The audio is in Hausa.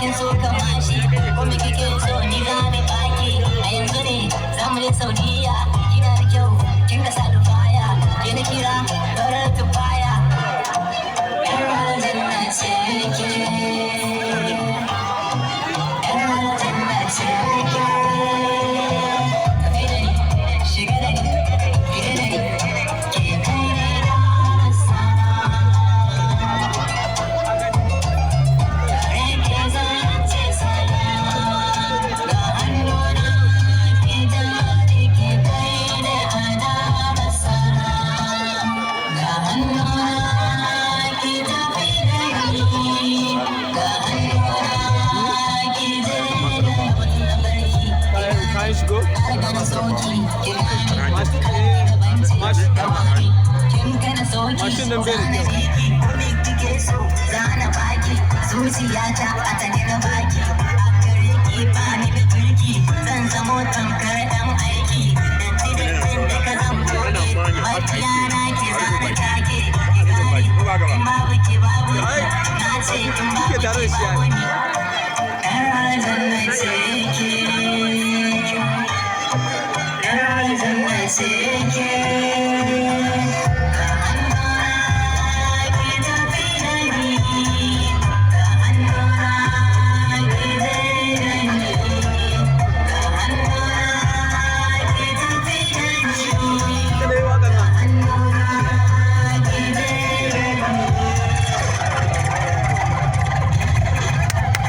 kin so kamar shi ko me kike so ni za ni baki a yanzu ne zamu je Saudiya kina da kyau kin ga salfaya ke na kira dorar tufaya yar aljanna ce ke yar aljanna ce ke shiga da ni ke kai ne da sana zuciyata a tare da baki a kare ki ba ni da turki zan zamo tamkar dan aiki dan tidin da ka zan bude makiyana ki zana take in babu ki babu na ce in babu ki babu